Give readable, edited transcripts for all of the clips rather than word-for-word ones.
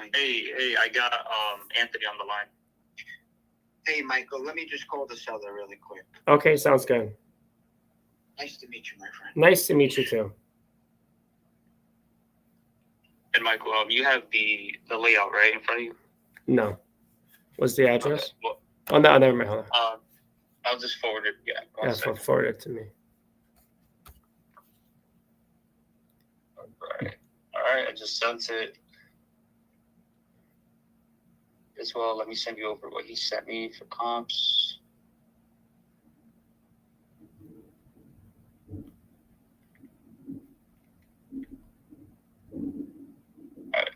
Mike. Hey, I got Anthony on the line. Hey, Michael, let me just call the seller really quick. Okay, sounds good. Nice to meet you, my friend. Nice to meet you too. And Michael, you have the layout right in front of you? No. What's the address? Okay, well, Oh, no, never mind. Hold on. I'll just forward it. Yeah, Yeah, forward it to me. All right, I just sent it. As well, let me send you over what he sent me for comps. All right.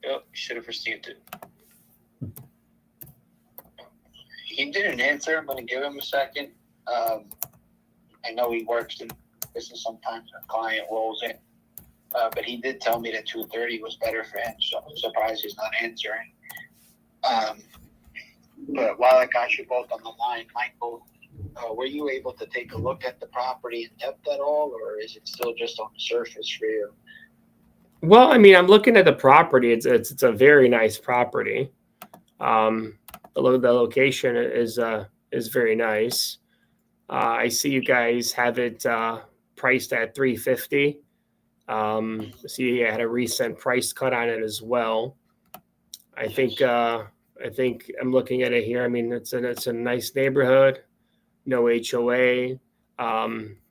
Yep, should have received it. He didn't answer. I'm going to give him a second. I know he works in business sometimes. A client rolls in. But he did tell me that 2:30 was better for him, so I'm surprised he's not answering. But while I got you both on the line, Michael, were you able to take a look at the property in depth at all, or is it still just on the surface for you? Well, I mean, I'm looking at the property. It's a very nice property. The location is very nice. I see you guys have it priced at $350. See, you had a recent price cut on it as well. I think I'm looking at it here. I mean, it's a nice neighborhood, no HOA.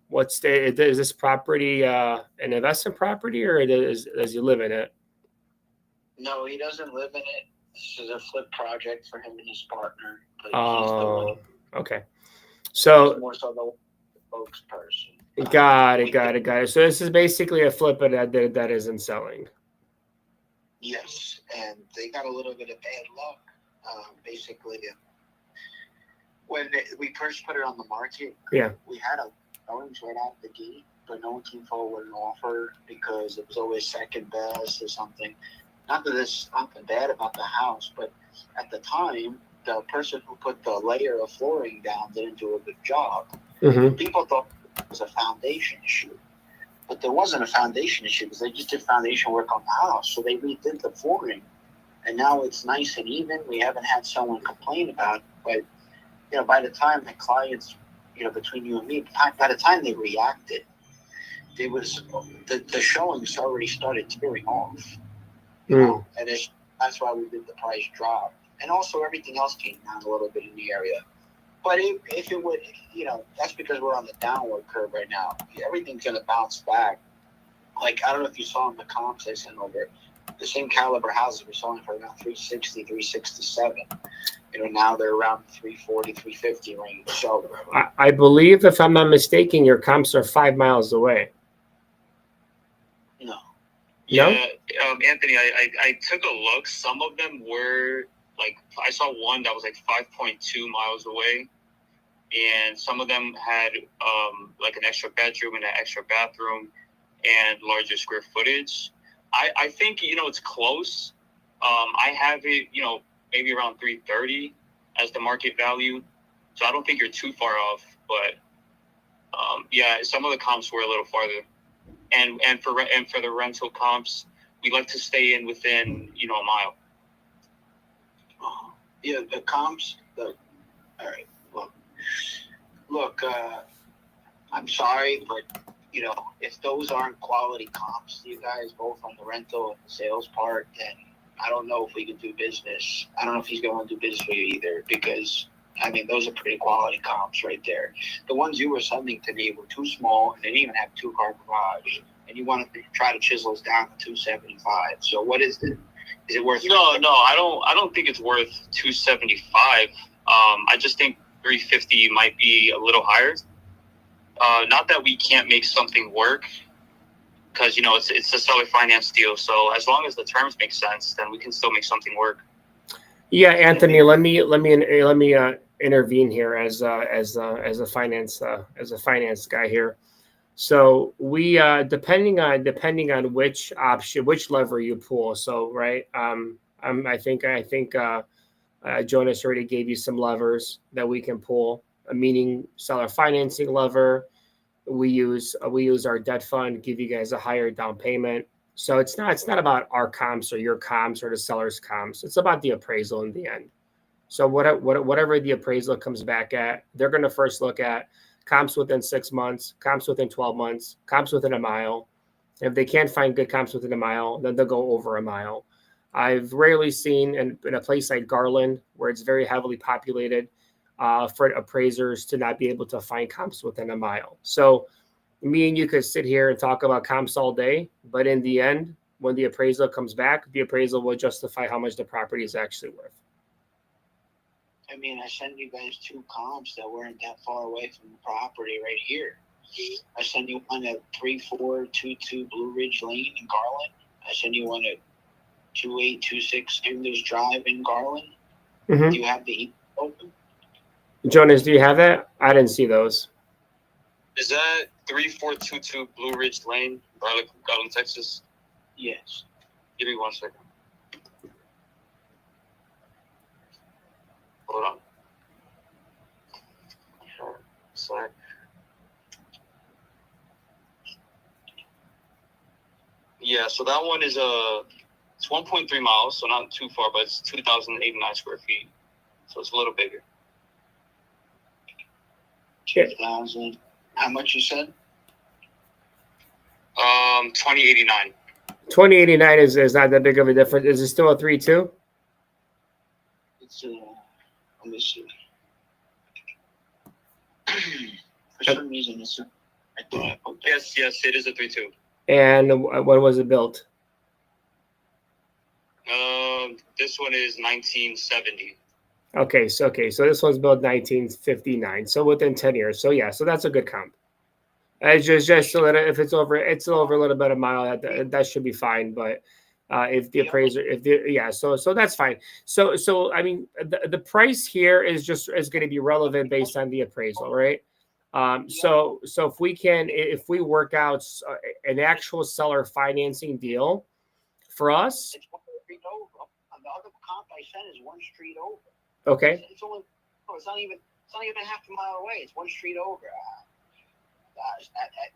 Is this property an investment property, or does he live in it? No, he doesn't live in it. This is a flip project for him and his partner. But Oh, okay. So more so the spokesperson. Got it. So this is basically a flip that isn't selling. Yes, and they got a little bit of bad luck. Basically, when we first put it on the market, yeah, we had a orange right out the gate, but no one came forward with an offer because it was always second best or something. Not that there's something bad about the house, but at the time, the person who put the layer of flooring down didn't do a good job. Mm-hmm. People thought it was a foundation issue, but there wasn't a foundation issue because they just did foundation work on the house. So they redid the flooring, and now it's nice and even. We haven't had someone complain about it, but by the time the clients, between you and me, by the time they reacted, there was the showings already started tearing off. And that's why we did the price drop, and also everything else came down a little bit in the area. But if it would, that's because we're on the downward curve right now. Everything's going to bounce back. Like, I don't know if you saw in the comps I sent over, the same caliber houses were selling for around 360, 367. Now they're around 340, 350 range. So I believe, if I'm not mistaken, your comps are 5 miles away. No. Yeah, Anthony, I took a look. Some of them were like, I saw one that was like 5.2 miles away. And some of them had like an extra bedroom and an extra bathroom and larger square footage. I think, it's close. I have it, maybe around 330 as the market value. So I don't think you're too far off. But, yeah, some of the comps were a little farther. And for the rental comps, we like to stay within, a mile. Yeah, the comps, all right. Look, I'm sorry, but, if those aren't quality comps, you guys, both on the rental and the sales part, then I don't know if we can do business. I don't know if he's going to do business with you either, because, those are pretty quality comps right there. The ones you were sending to me were too small, and they didn't even have 2-car garage, and you wanted to try to chisel us down to 275. So what is it? Is it worth? No, I don't think it's worth 275. I just think 350 might be a little higher. Not that we can't make something work, because it's a seller finance deal. So as long as the terms make sense, then we can still make something work. Yeah, Anthony, let me intervene here as a finance guy here. So we depending on which option, which lever you pull. So right, I think Jonas already gave you some levers that we can pull. Meaning seller financing lever. We use our debt fund, give you guys a higher down payment. So it's not about our comps or your comps or the seller's comps. It's about the appraisal in the end. So whatever the appraisal comes back at, they're going to first look at comps within 6 months, comps within 12 months, comps within a mile. If they can't find good comps within a mile, then they'll go over a mile. I've rarely seen in a place like Garland, where it's very heavily populated, for appraisers to not be able to find comps within a mile. So me and you could sit here and talk about comps all day, but in the end, when the appraisal comes back, the appraisal will justify how much the property is actually worth. I mean, I sent you guys 2 comps that weren't that far away from the property right here. I sent you one at 3422 Blue Ridge Lane in Garland. I sent you one at 2826 Hinders Drive in Garland. Mm-hmm. Do you have the email open? Jonas, do you have that? I didn't see those. Is that 3422 Blue Ridge Lane, Garland, Texas? Yes. Give me 1 second. Hold on. Sorry. Yeah, so that one is it's 1.3 miles, so not too far, but it's 2,089 square feet, so it's a little bigger. 2,000. How much you said? 2089. 2089 is not that big of a difference. Is it still a 3.2? It's let me see. For some reason, it's. I thought I put that. Yes, it is a 3.2. And when was it built? This one is 1970. Okay, so this one's built 1959, so within 10 years. So yeah, so that's a good comp. It's just a little, if it's over a little bit a mile, that should be fine. But if the appraiser, so that's fine. So I mean, the price here is going to be relevant based on the appraisal, right? So if we work out an actual seller financing deal for us, It's 1 street over. The other comp I sent is 1 street over. okay. It's only. It's not even half a mile away. It's 1 street over.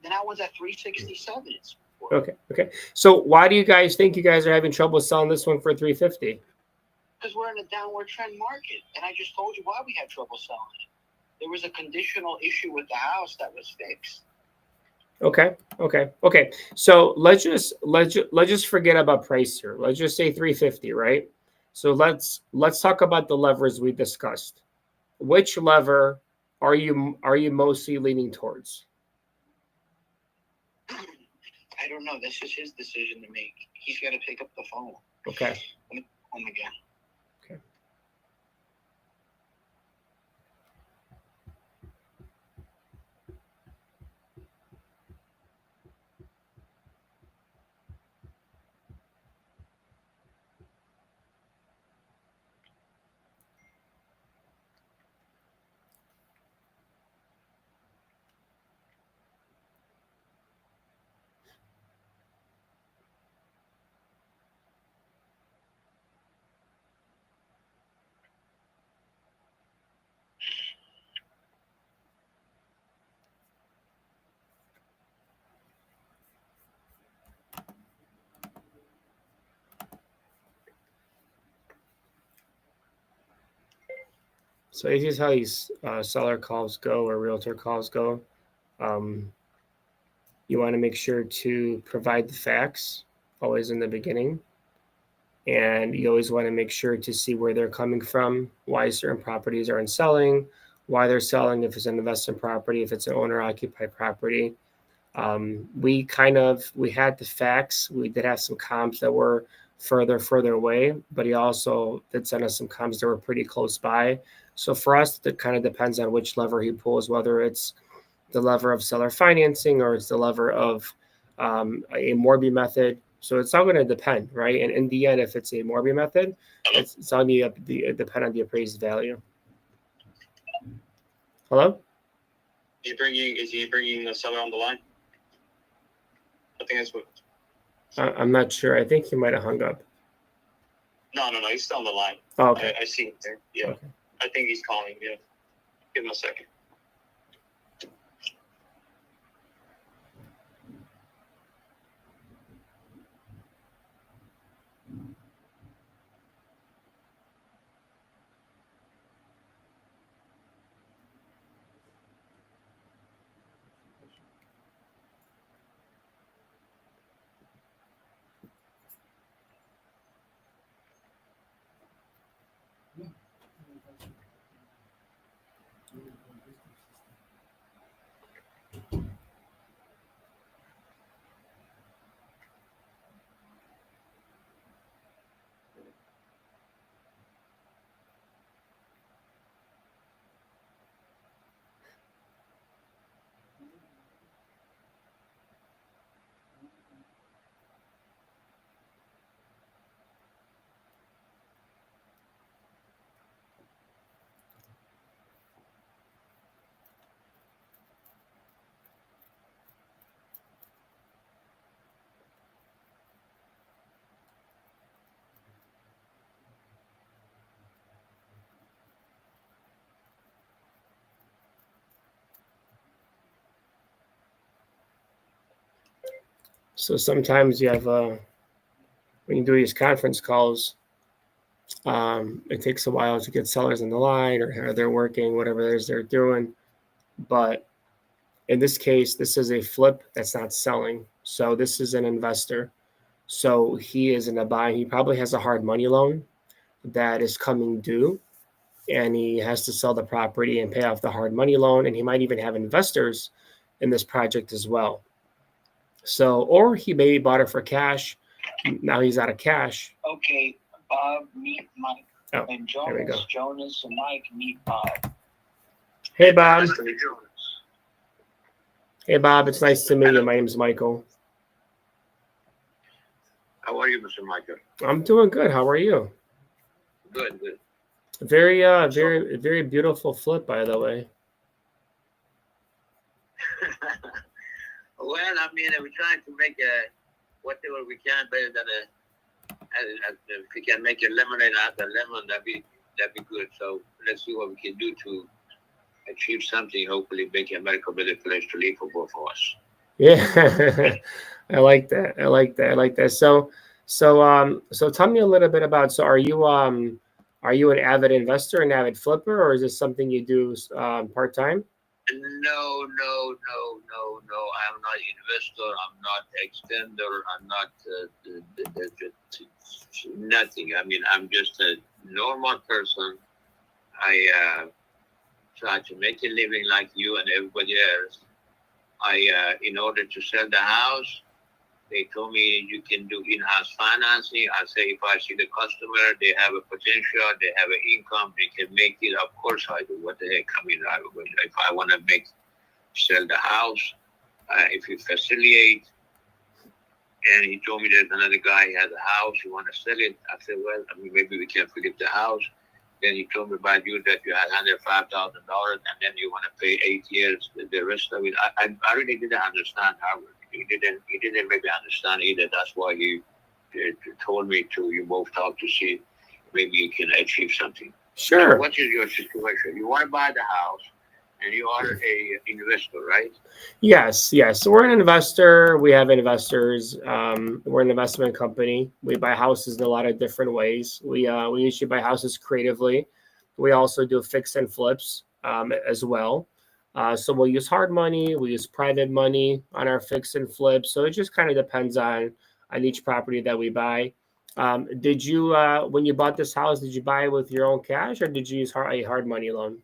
Then that one's at 367. Okay. So why do you guys think you guys are having trouble selling this one for 350? Because we're in a downward trend market, and I just told you why we had trouble selling it. There was a conditional issue with the house that was fixed. Okay. So let's just forget about price here. Let's just say 350, right? So let's talk about the levers we discussed. Which lever are you mostly leaning towards? I don't know. That's just his decision to make. He's got to pick up the phone. Okay. Home again. Okay. So this is how these seller calls go or realtor calls go. You want to make sure to provide the facts always in the beginning. And you always want to make sure to see where they're coming from, why certain properties aren't selling, why they're selling, if it's an investment property, if it's an owner-occupied property. We had the facts. We did have some comps that were further away, but he also did send us some comps that were pretty close by. So for us, it kind of depends on which lever he pulls, whether it's the lever of seller financing or it's the lever of a Morby method. So it's all going to depend, right? And in the end, if it's a Morby method, it's all going to depend on the appraised value. Hello? Is he bringing the seller on the line? I think that's what. I'm not sure. I think he might have hung up. No. He's still on the line. Oh, okay. I see him there. Yeah. Okay. I think he's calling. Yeah. Give him a second. So sometimes you have when you do these conference calls, it takes a while to get sellers on the line, or they're working, whatever it is they're doing. But in this case, this is a flip that's not selling. So this is an investor. So he is in a buy. He probably has a hard money loan that is coming due, and he has to sell the property and pay off the hard money loan. And he might even have investors in this project as well. So, or he maybe bought it for cash. Now he's out of cash. Okay, Bob, meet Mike. Oh, And there we go. Jonas and Mike, meet Bob. Hey, Bob. Hey, Bob. It's nice to meet you. My name's Michael. How are you, Mr. Michael? I'm doing good. How are you? Good, good. Very, very beautiful flip, by the way. Well, I mean, we're trying to make whatever we can better than if we can make a lemonade out of lemon, that'd be good. So let's see what we can do to achieve something. Hopefully, make America a better place to live for both of us. Yeah, I like that. I like that. So tell me a little bit about. So, are you an avid investor, an avid flipper, or is this something you do part time? No. I'm not investor. I'm not extender. I'm not nothing. I mean, I'm just a normal person. I try to make a living like you and everybody else. In order to sell the house, they told me you can do in-house financing. I say if I see the customer, they have a potential, they have an income, they can make it. Of course I do. What the heck? I mean, if I want to sell the house, if you facilitate. And he told me there's another guy who has a house, you want to sell it. I said, well, I mean, maybe we can flip the house. Then he told me about you that you had $105,000 and then you want to pay 8 years the rest of it. I really didn't understand how. He didn't maybe understand either. That's why he told me you both talk to see maybe you can achieve something. Sure. So what is your situation? You want to buy the house and you are a investor, right? Yes. So we're an investor. We have investors. We're an investment company. We buy houses in a lot of different ways. We usually buy houses creatively. We also do fix and flips as well. So we'll use hard money. We use private money on our fix and flip. So it just kind of depends on each property that we buy. Did you, when you bought this house, did you buy it with your own cash or did you use a hard money loan?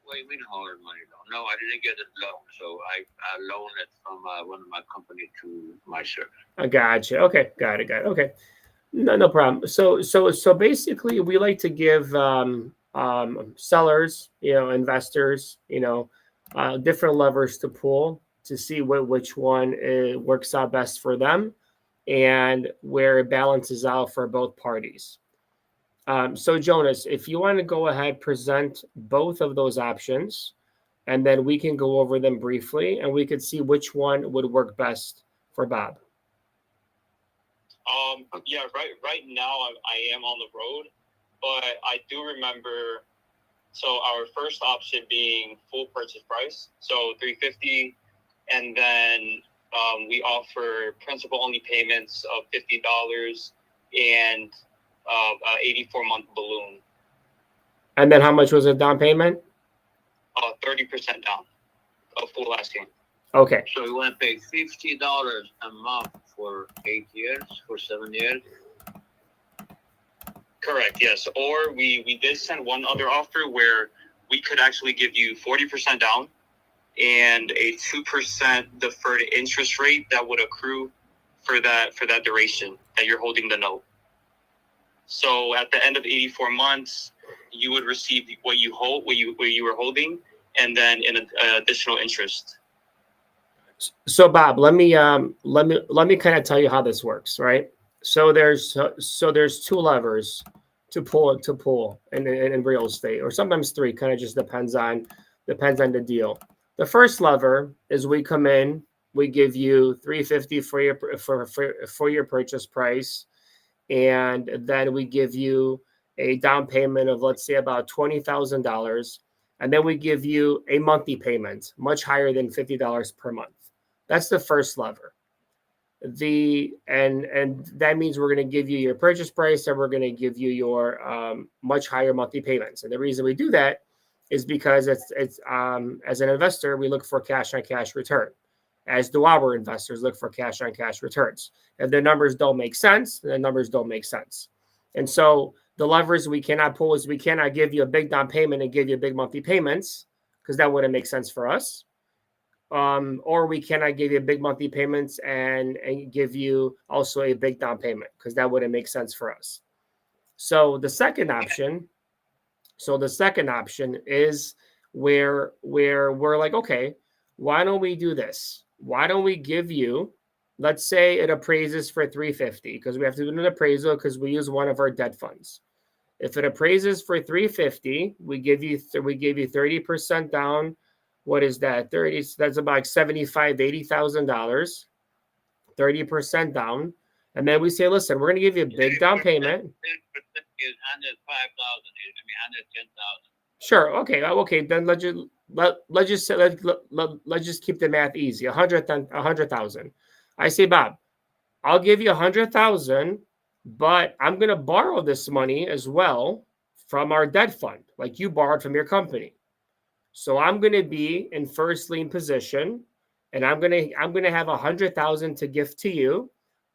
What do you mean hard money loan? No, I didn't get a loan. So I loaned it from one of my company to myself. I gotcha. Okay, got it. Okay, no problem. So basically, we like to give sellers, investors, different levers to pull to see which one works out best for them and where it balances out for both parties. So Jonas, if you want to go ahead, present both of those options, and then we can go over them briefly and we could see which one would work best for Bob. Yeah, right now I am on the road, but I do remember, so our first option being full purchase price, so $350, and then we offer principal only payments of $50 and 84-month balloon. And then how much was the down payment? 30% down of full asking. Okay. So you want to pay $50 a month for 8 years, for 7 years? Correct, yes. Or we did send one other offer where we could actually give you 40% down and a 2% deferred interest rate that would accrue for that duration that you're holding the note. So at the end of 84 months, you would receive what you were holding, and then an additional interest. So Bob, let me kind of tell you how this works, right? So there's two levers to pull in real estate, or sometimes three. Kind of just depends on the deal. The first lever is we come in, we give you $350 for your purchase price, and then we give you a down payment of, let's say, about $20,000, and then we give you a monthly payment much higher than $50 per month. That's the first lever. And that means we're going to give you your purchase price, and we're going to give you your much higher monthly payments. And the reason we do that is because it's as an investor, we look for cash on cash return, as do our investors look for cash on cash returns. If the numbers don't make sense, the numbers don't make sense. And so the levers we cannot pull is we cannot give you a big down payment and give you big monthly payments, because that wouldn't make sense for us. Or we cannot give you big monthly payments and give you also a big down payment, because that wouldn't make sense for us. So the second option is where we're like, okay, why don't we do this? Why don't we give you, let's say it appraises for 350, because we have to do an appraisal because we use one of our debt funds. If it appraises for 350, we give you 30% down. What is that? 30. So that's about $75,000-$80,000. 30% down, and then we say, listen, we're going to give you a big down payment. 10% is $105,000. $110,000. Sure. Okay. Then let's just keep the math easy. 100,000. I say, Bob, I'll give you 100,000, but I'm going to borrow this money as well from our debt fund, like you borrowed from your company. So I'm going to be in first lien position, and I'm going to have 100,000 to give to you,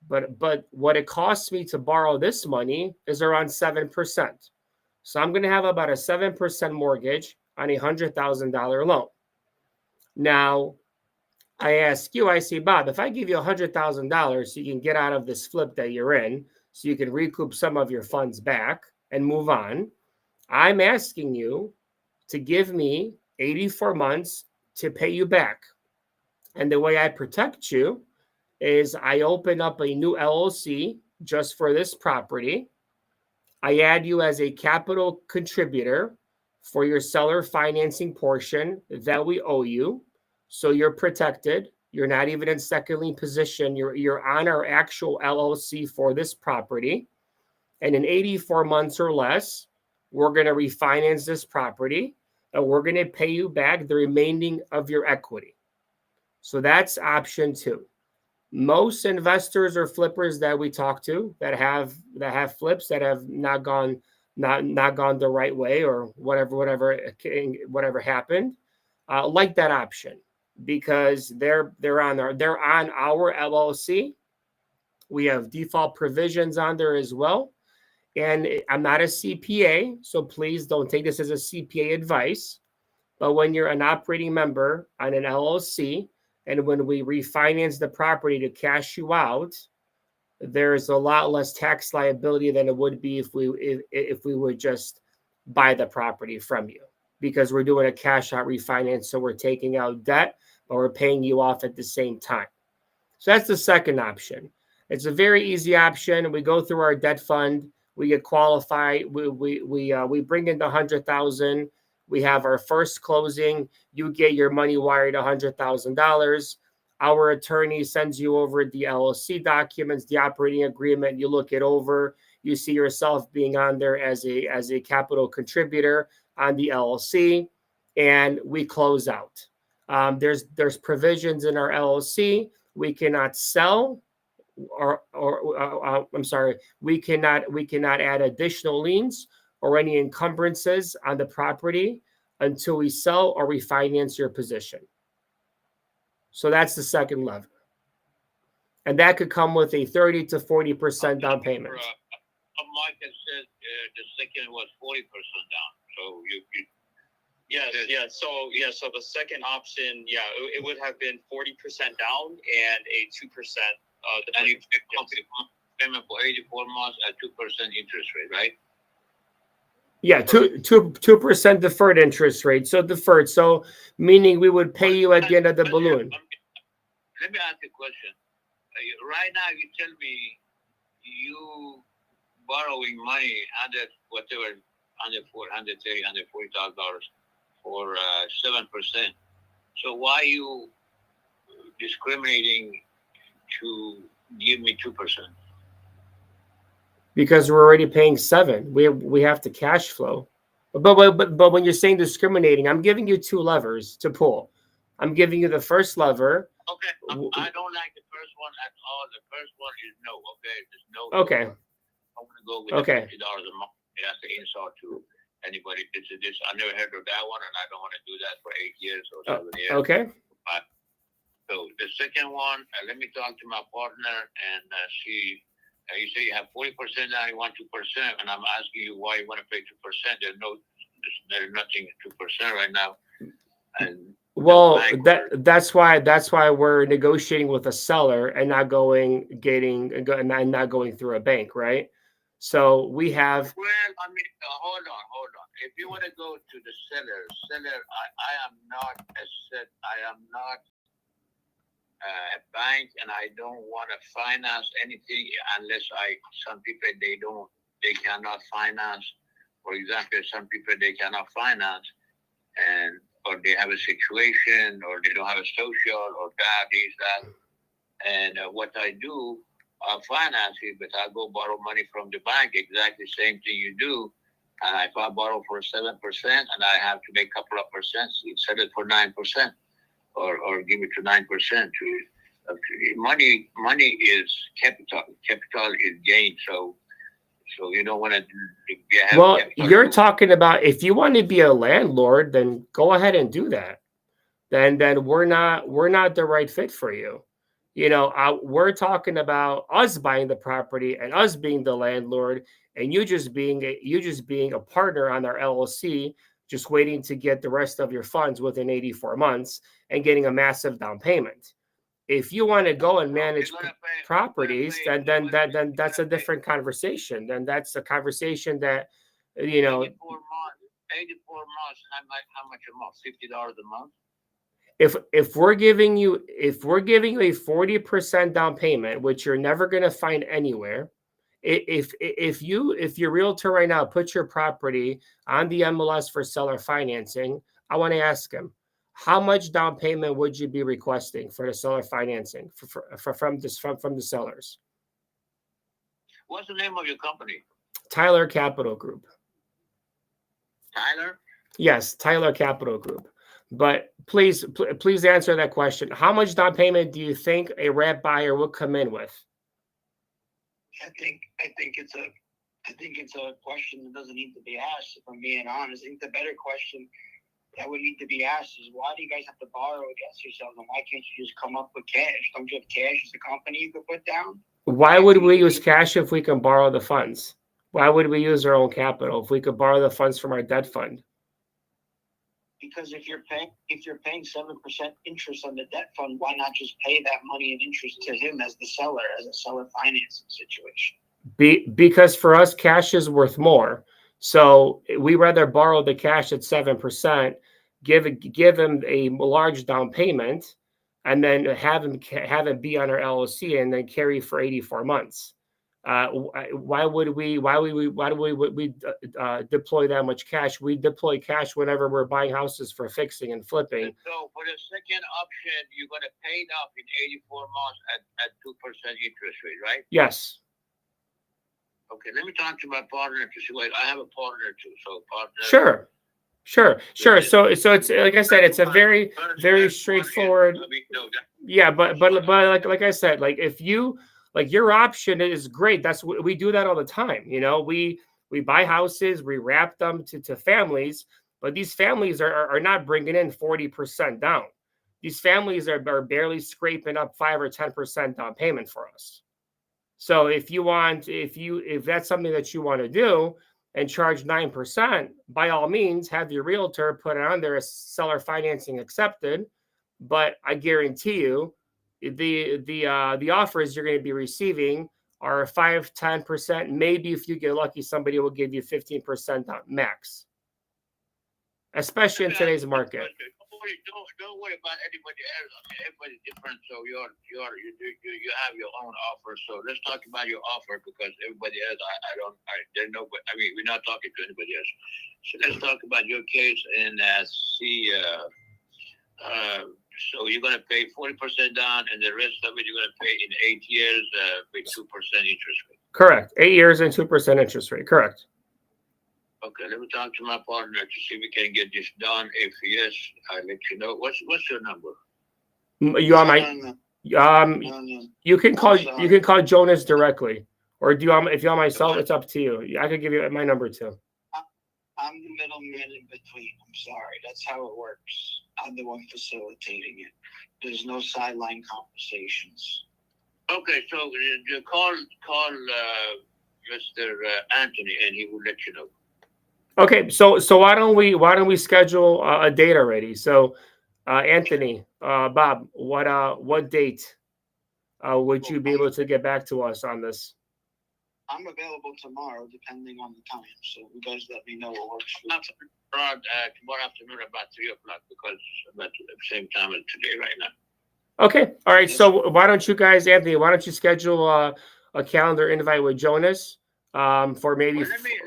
but what it costs me to borrow this money is around 7%. So I'm going to have about a 7% mortgage on a $100,000 loan. Now, I ask you, I say, Bob, if I give you $100,000 so you can get out of this flip that you're in, so you can recoup some of your funds back and move on, I'm asking you to give me 84 months to pay you back. And the way I protect you is I open up a new LLC just for this property. I add you as a capital contributor for your seller financing portion that we owe you. So you're protected. You're not even in second lien position. You're on our actual LLC for this property. And in 84 months or less, we're going to refinance this property, and we're going to pay you back the remaining of your equity. So that's option two. Most investors or flippers that we talk to that have flips that have not gone the right way, or whatever happened, like that option, because they're on our LLC. We have default provisions on there as well. And I'm not a CPA, so please don't take this as a CPA advice. But when you're an operating member on an LLC, and when we refinance the property to cash you out, there's a lot less tax liability than it would be if we would just buy the property from you, because we're doing a cash out refinance. So we're taking out debt, but we're paying you off at the same time. So that's the second option. It's a very easy option. We go through our debt fund. We get qualified. We bring in the 100,000. We have our first closing. You get your money wired $100,000. Our attorney sends you over the LLC documents, the operating agreement. You look it over. You see yourself being on there as a capital contributor on the LLC, and we close out. There's provisions in our LLC. We cannot sell, we cannot add additional liens or any encumbrances on the property until we sell or refinance your position. So that's the second lever. And that could come with a 30 to 40% down payment. Mike has said the second was 40% down. So So the second option, it would have been 40% down and a 2%. And you pick payment for 84 months at 2% interest rate, right? Yeah, 2% deferred interest rate. So deferred. So meaning we would pay you at the end of the balloon. Let me ask you a question. Right now, you tell me you borrowing money under whatever, $130,000, $140,000 for 7%. So why are you discriminating to give me 2%? Because we're already paying 7%. We have to cash flow. But when you're saying discriminating, I'm giving you two levers to pull. I'm giving you the first lever. Okay, I don't like the first one at all. The first one is no. Okay, there's no. Okay. I'm gonna go with Okay. $50 a month. That's an insult to anybody. This I never heard of that one, and I don't want to do that for 8 years or 7 years. Okay. So the second one, let me talk to my partner and see. You say you have 40% now, you want 2%, and I'm asking you why you want to pay 2%. There's nothing 2% right now. And well, that's why we're negotiating with a seller and not going through a bank, right? So we have. Well, I mean, hold on. If you want to go to the seller, I am not a bank, and I don't want to finance anything unless some people they cannot finance. For example, some people they cannot finance, or they have a situation, or they don't have a social, or that. And what I do, I finance it, but I go borrow money from the bank, exactly the same thing you do. And if I borrow for 7%, and I have to make a couple of percent, sell it for 9%. Or give it to 9%. Money is capital. Capital is gain. So you don't want to. Well, you're talking about if you want to be a landlord, then go ahead and do that. Then we're not the right fit for you. You know, we're talking about us buying the property and us being the landlord, and you just being a partner on our LLC. Just waiting to get the rest of your funds within 84 months and getting a massive down payment. If you want to go and manage properties, then that's a different conversation. Then that's a conversation that, you know. 84 months. How much a month? $50 a month. If we're giving you a 40% down payment, which you're never going to find anywhere. If your realtor right now puts your property on the MLS for seller financing, I want to ask him, how much down payment would you be requesting for the seller financing from the sellers? What's the name of your company? Tyler Capital Group. Tyler? Yes, Tyler Capital Group. But please answer that question. How much down payment do you think a wrap buyer will come in with? I think it's a question that doesn't need to be asked, if I'm being honest. I think the better question that would need to be asked is, why do you guys have to borrow against yourselves, and why can't you just come up with cash? Don't you have cash as a company you could put down? Why would we use cash if we can borrow the funds? Why would we use our own capital if we could borrow the funds from our debt fund? Because if you're paying 7% interest on the debt fund, why not just pay that money in interest to him as the seller, as a seller financing situation? Because for us, cash is worth more. So we rather borrow the cash at 7%, give him a large down payment, and then have him be on our LLC and then carry for 84 months. Why would we deploy that much cash? We deploy cash whenever we're buying houses for fixing and flipping. So for the second option, you're going to pay it off in 84 months at 2% interest rate, right? Yes. Okay, let me talk to my partner to see what I have a partner too. So partner. Sure. So it's like I said, it's a very straightforward. Yeah, but like I said, like if you. Like your option is great. That's what we do that all the time. You know, we buy houses, we wrap them to families, but these families are not bringing in 40% down. These families are barely scraping up 5 or 10% down payment for us. So if that's something that you want to do and charge 9%, by all means, have your realtor put it on there as seller financing accepted. But I guarantee you, the offers you're going to be receiving are 5, 10%. Maybe if you get lucky, somebody will give you 15% max, especially in today's market. Don't worry about anybody else. I mean, everybody's different. So you have your own offer. So let's talk about your offer, because everybody else, we're not talking to anybody else. So let's talk about your case and see. So you're going to pay 40% down, and the rest of it you're going to pay in 8 years with 2% interest rate. Correct. 8 years and 2% interest rate. Correct. Okay, let me talk to my partner to see if we can get this done. If yes, I'll let you know. What's your number? You on my No. you can call sorry. Jonas directly, or do you want if you want my cell? It's up to you. I could give you my number too. I'm the middleman in between. I'm sorry. That's how it works. I'm the one facilitating it. There's no sideline conversations. Okay, so you call Mr. Anthony, and he will let you know. Okay, so why don't we schedule a date already? So, Anthony, Bob, what date would you be able to get back to us on this? I'm available tomorrow, depending on the time. So you guys let me know what works for you. Tomorrow afternoon about 3:00 because I'm at the same time as today right now. Okay, all right. So why don't you guys, Anthony? Why don't you schedule a calendar invite with Jonas for maybe? Well, let me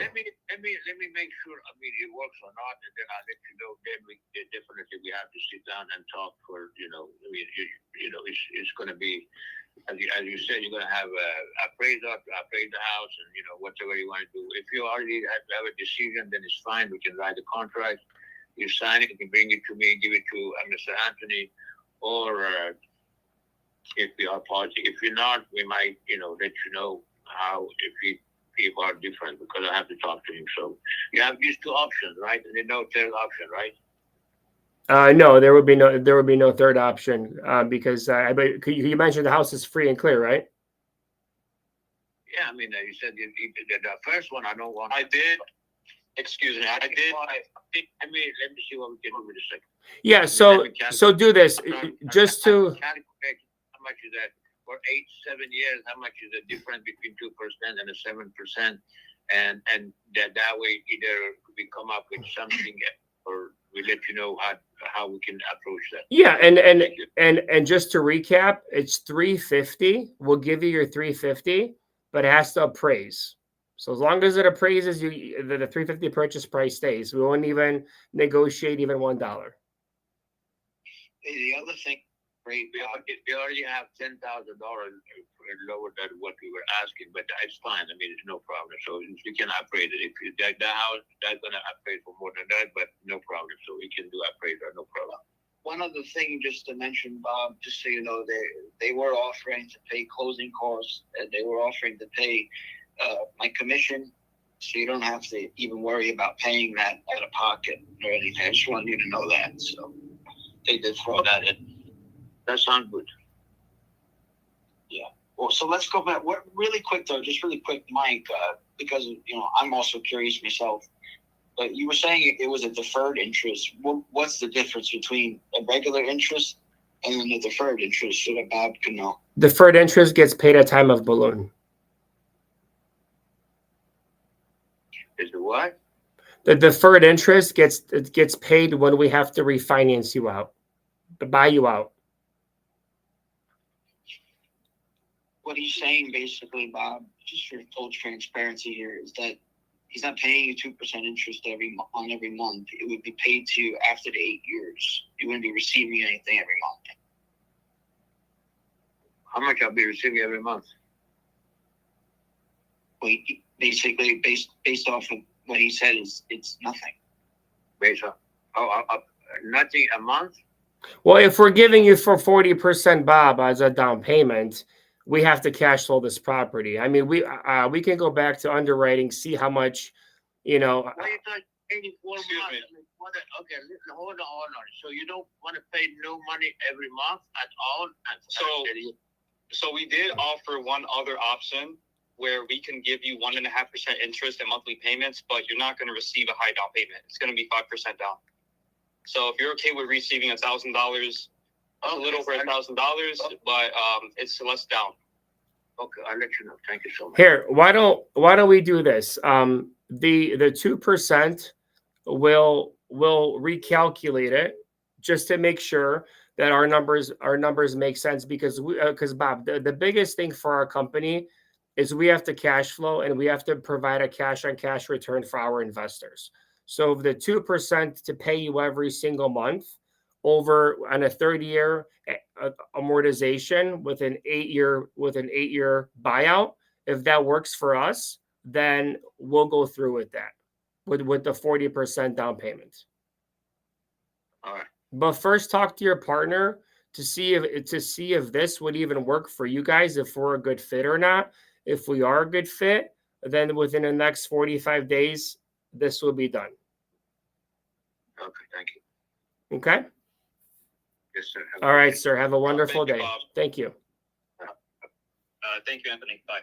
make sure. I mean, it works or not, and then I'll let you know. Then we definitely we have to sit down and talk for. I mean, it's going to be. As you said, you're going to have a appraiser to appraise the house and, whatever you want to do. If you already have a decision, then it's fine. We can write the contract. You sign it, you can bring it to me, give it to Mr. Anthony, or if we are positive. If you're not, we might, let you know how, if people are different, because I have to talk to him. So you have these two options, right? And there's no third option, right? No, there would be no third option because you mentioned the house is free and clear, right? Yeah, I mean, you said the first one I don't want. I did. Excuse me. I did. Let me see what we can do with the second. Yeah. So do this just to. Calculate how much is that for 7 years? How much is the difference between 2% and a 7%? And that way either we come up with something or we let you know how we can approach that. Yeah, and just to recap, it's $350. We'll give you your $350, but it has to appraise. So as long as it appraises, the $350 purchase price stays. We won't even negotiate even $1. The other thing, we already have $10,000 lower than what we were asking, but it's fine. I mean, it's no problem. So we can appraise it. If the house that's gonna appraise for more than that, but no problem. So we can do appraise that, no problem. One other thing, just to mention, Bob, just so you know, they were offering to pay closing costs. They were offering to pay my commission, so you don't have to even worry about paying that out of pocket or anything. I just wanted you to know that. So they did throw that in. That sounds good. Yeah. Well, so let's go back. Really quick, Mike, because I'm also curious myself. But you were saying it was a deferred interest. What's the difference between a regular interest and then a deferred interest, so that Bob can know? Deferred interest gets paid at time of balloon. Is the what? The deferred interest gets paid when we have to refinance you out, to buy you out. What he's saying, basically, Bob, just for full transparency here, is that he's not paying you 2% interest every month. It would be paid to you after the 8 years. You wouldn't be receiving anything every month. How much I'll be receiving every month? Well, basically, based off of what he said, it's nothing. Based on nothing a month? Well, if we're giving you for 40%, Bob, as a down payment, we have to cash flow this property. I mean, we can go back to underwriting, see how much, Why you talking 84 months? Okay, listen, hold on. So you don't want to pay no money every month at all? So we did offer one other option where we can give you 1.5% interest in monthly payments, but you're not going to receive a high down payment. It's going to be 5% down. So if you're okay with receiving $1,000, a little over $1,000, but it's less down. Okay, I'll let you know. Thank you so much. Here, why don't we do this? The 2% will recalculate it just to make sure that our numbers make sense, because Bob, the biggest thing for our company is we have to cash flow and we have to provide a cash on cash return for our investors. So the 2% to pay you every single month over on a 30-year amortization with an 8-year buyout, if that works for us, then we'll go through with that. with the 40% down payment. All right. But first, talk to your partner to see if this would even work for you guys, if we're a good fit or not. If we are a good fit, then within the next 45 days, this will be done. Okay. Thank you. Okay? Yes, sir. All right, sir. Have a wonderful Thank you, day. Bob. Thank you. Thank you, Anthony. Bye.